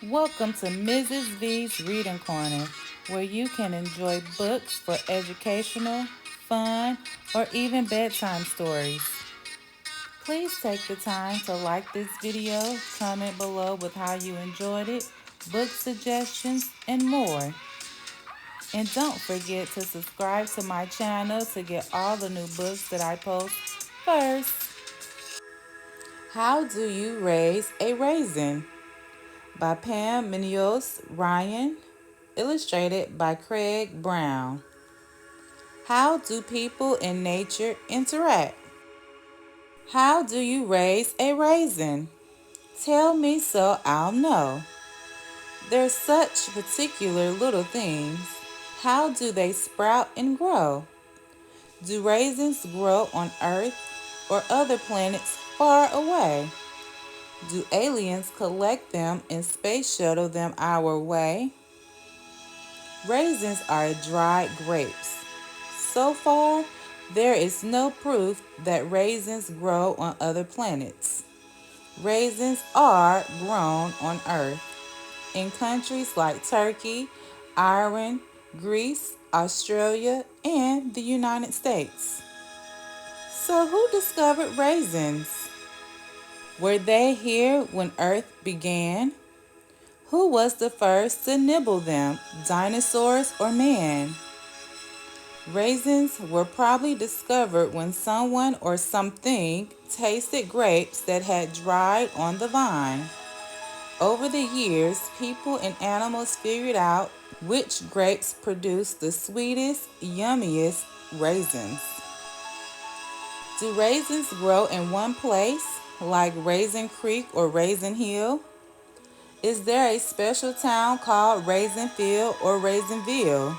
Welcome to Mrs. V's Reading Corner, where you can enjoy books for educational, fun, or even bedtime stories. Please take the time to like this video, comment below with how you enjoyed it, book suggestions, and more. And don't forget to subscribe to my channel to get all the new books that I post first. How do you raise a raisin? By Pam Muniz Ryan, illustrated by Craig Brown. How do people in nature interact? How do you raise a raisin? Tell me so I'll know. They're such particular little things. How do they sprout and grow? Do raisins grow on Earth or other planets far away? Do aliens collect them and space shuttle them our way? Raisins are dried grapes. So far, there is no proof that raisins grow on other planets. Raisins are grown on Earth in countries like Turkey, Ireland, Greece, Australia, and the United States. So, who discovered raisins? Were they here when Earth began? Who was the first to nibble them, dinosaurs or man? Raisins were probably discovered when someone or something tasted grapes that had dried on the vine. Over the years, people and animals figured out which grapes produced the sweetest, yummiest raisins. Do raisins grow in one place, like Raisin Creek or Raisin Hill? Is there a special town called Raisinfield or Raisinville?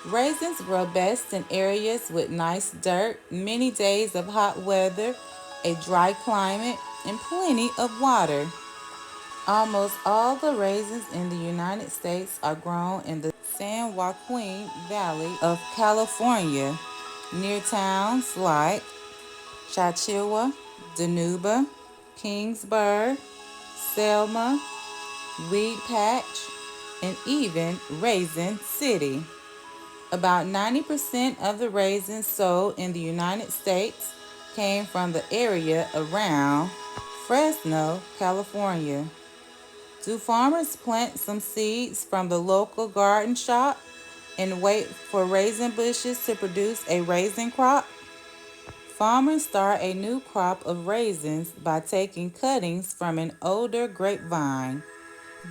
Raisins grow best in areas with nice dirt, many days of hot weather, a dry climate, and plenty of water. Almost all the raisins in the United States are grown in the San Joaquin Valley of California, near towns like Chachilla, Dinuba, Kingsburg, Selma, Weed Patch, and even Raisin City. About 90% of the raisins sold in the United States came from the area around Fresno, California. Do farmers plant some seeds from the local garden shop and wait for raisin bushes to produce a raisin crop? Farmers start a new crop of raisins by taking cuttings from an older grapevine.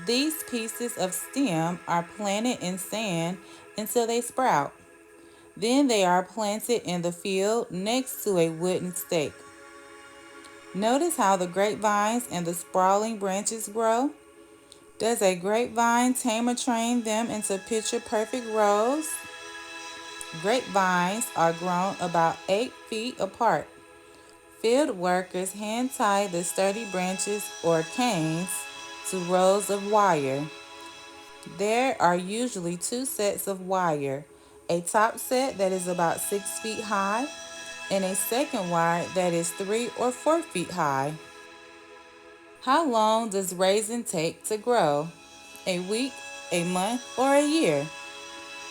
These pieces of stem are planted in sand until they sprout. Then they are planted in the field next to a wooden stake. Notice how the grapevines and the sprawling branches grow? Does a grapevine tamer train them into picture-perfect rows? Grapevines are grown about 8 feet apart. Field workers hand-tie the sturdy branches or canes to rows of wire. There are usually two sets of wire, a top set that is about 6 feet high and a second wire that is 3 or 4 feet high. How long does raisin take to grow? A week, a month, or a year?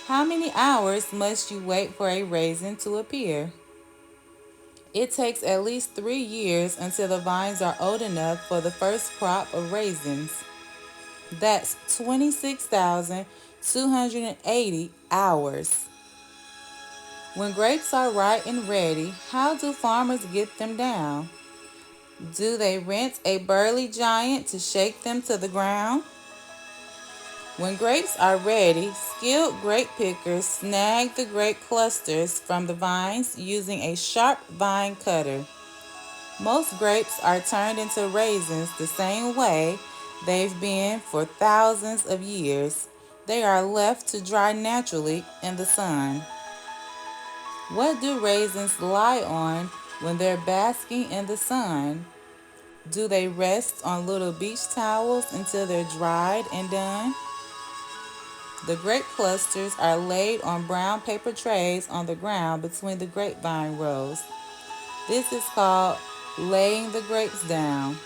How many hours must you wait for a raisin to appear? It takes at least 3 years until the vines are old enough for the first crop of raisins. That's 26,280 hours. When grapes are ripe and ready, how do farmers get them down? Do they rent a burly giant to shake them to the ground? When grapes are ready, skilled grape pickers snag the grape clusters from the vines using a sharp vine cutter. Most grapes are turned into raisins the same way they've been for thousands of years. They are left to dry naturally in the sun. What do raisins lie on when they're basking in the sun? Do they rest on little beach towels until they're dried and done? The grape clusters are laid on brown paper trays on the ground between the grapevine rows. This is called laying the grapes down.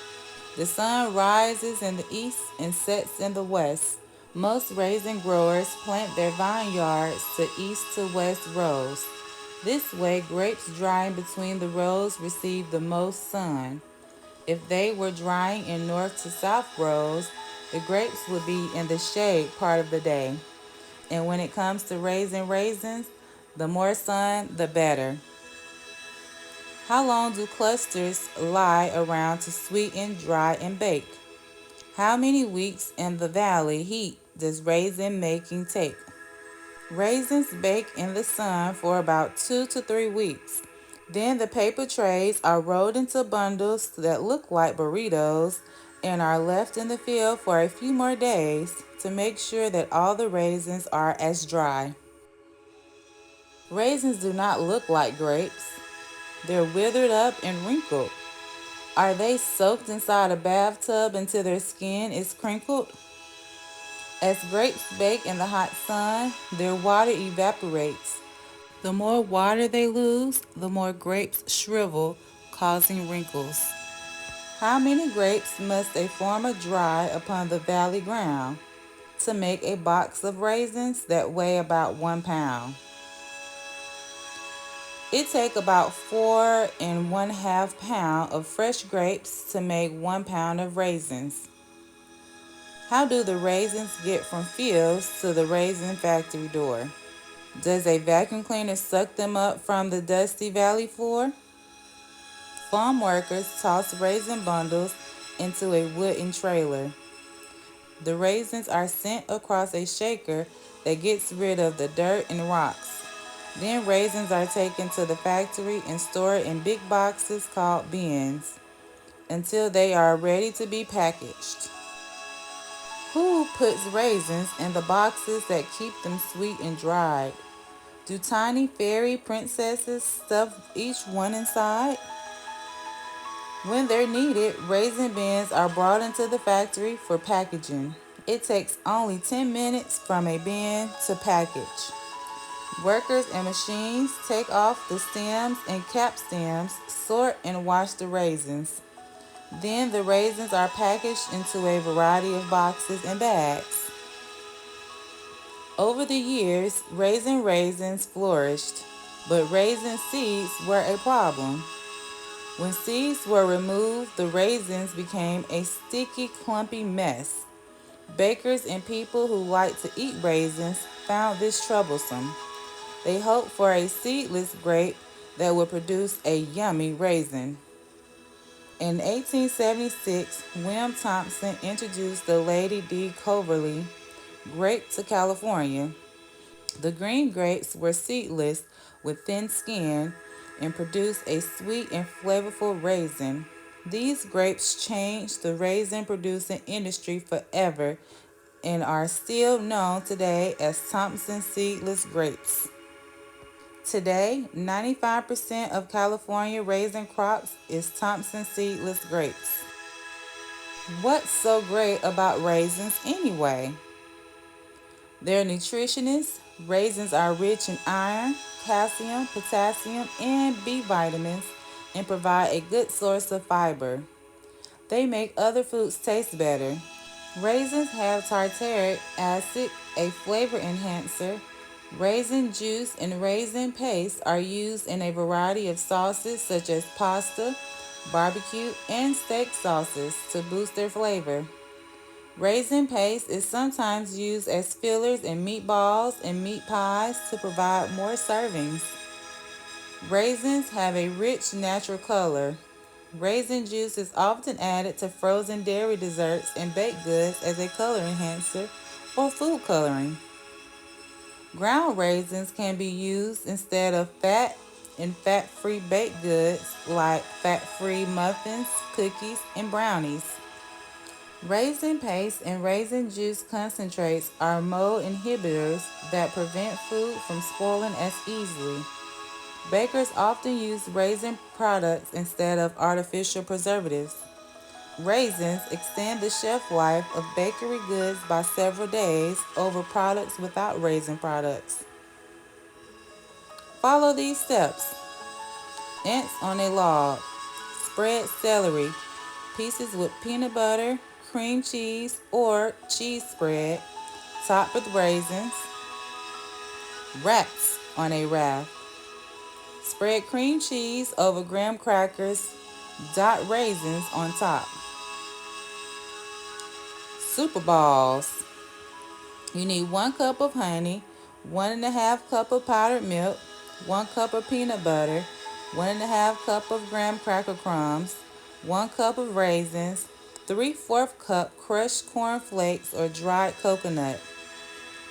The sun rises in the east and sets in the west. Most raisin growers plant their vineyards to east to west rows. This way, grapes drying between the rows receive the most sun. If they were drying in north to south rows, the grapes would be in the shade part of the day. And when it comes to raising raisins, the more sun, the better. How long do clusters lie around to sweeten, dry, and bake? How many weeks in the valley heat does raisin making take? Raisins bake in the sun for about 2 to 3 weeks. Then the paper trays are rolled into bundles that look like burritos and are left in the field for a few more days to make sure that all the raisins are as dry. Raisins do not look like grapes. They're withered up and wrinkled. Are they soaked inside a bathtub until their skin is crinkled? As grapes bake in the hot sun, their water evaporates. The more water they lose, the more grapes shrivel, causing wrinkles. How many grapes must a farmer dry upon the valley ground to make a box of raisins that weigh about 1 pound? It takes about 4.5 pounds of fresh grapes to make 1 pound of raisins. How do the raisins get from fields to the raisin factory door? Does a vacuum cleaner suck them up from the dusty valley floor? Farm workers toss raisin bundles into a wooden trailer. The raisins are sent across a shaker that gets rid of the dirt and rocks. Then raisins are taken to the factory and stored in big boxes called bins until they are ready to be packaged. Who puts raisins in the boxes that keep them sweet and dried? Do tiny fairy princesses stuff each one inside? When they're needed, raisin bins are brought into the factory for packaging. It takes only 10 minutes from a bin to package. Workers and machines take off the stems and cap stems, sort and wash the raisins. Then the raisins are packaged into a variety of boxes and bags. Over the years, raisins flourished, but raisin seeds were a problem. When seeds were removed, the raisins became a sticky, clumpy mess. Bakers and people who like to eat raisins found this troublesome. They hoped for a seedless grape that would produce a yummy raisin. In 1876, William Thompson introduced the Lady D. Coverley grape to California. The green grapes were seedless with thin skin and produced a sweet and flavorful raisin. These grapes changed the raisin producing industry forever and are still known today as Thompson seedless grapes. Today, 95% of California raisin crops is Thompson seedless grapes. What's so great about raisins anyway? They're nutritionists. Raisins are rich in iron, calcium, potassium, and B vitamins and provide a good source of fiber. They make other foods taste better. Raisins have tartaric acid, a flavor enhancer. Raisin juice and raisin paste are used in a variety of sauces such as pasta, barbecue, and steak sauces to boost their flavor. Raisin paste is sometimes used as fillers in meatballs and meat pies to provide more servings. Raisins have a rich natural color. Raisin juice is often added to frozen dairy desserts and baked goods as a color enhancer or food coloring. Ground raisins can be used instead of fat in fat-free baked goods like fat-free muffins, cookies, and brownies. Raisin paste and raisin juice concentrates are mold inhibitors that prevent food from spoiling as easily. Bakers often use raisin products instead of artificial preservatives. Raisins extend the shelf life of bakery goods by several days over products without raisin products. Follow these steps. Ants on a log. Spread celery. Pieces with peanut butter, cream cheese, or cheese spread, topped with raisins. Wraps on a raft. Spread cream cheese over graham crackers. Dot raisins on top. Super balls. You need 1 cup of honey, 1.5 cup of powdered milk, 1 cup of peanut butter, 1.5 cup of graham cracker crumbs, 1 cup of raisins, 3/4 cup crushed corn flakes or dried coconut.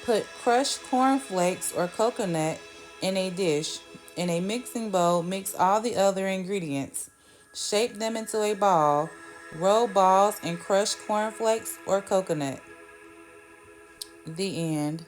Put crushed corn flakes or coconut in a dish. In a mixing bowl, mix all the other ingredients. Shape them into a ball. Roll balls in crushed corn flakes or coconut. The end.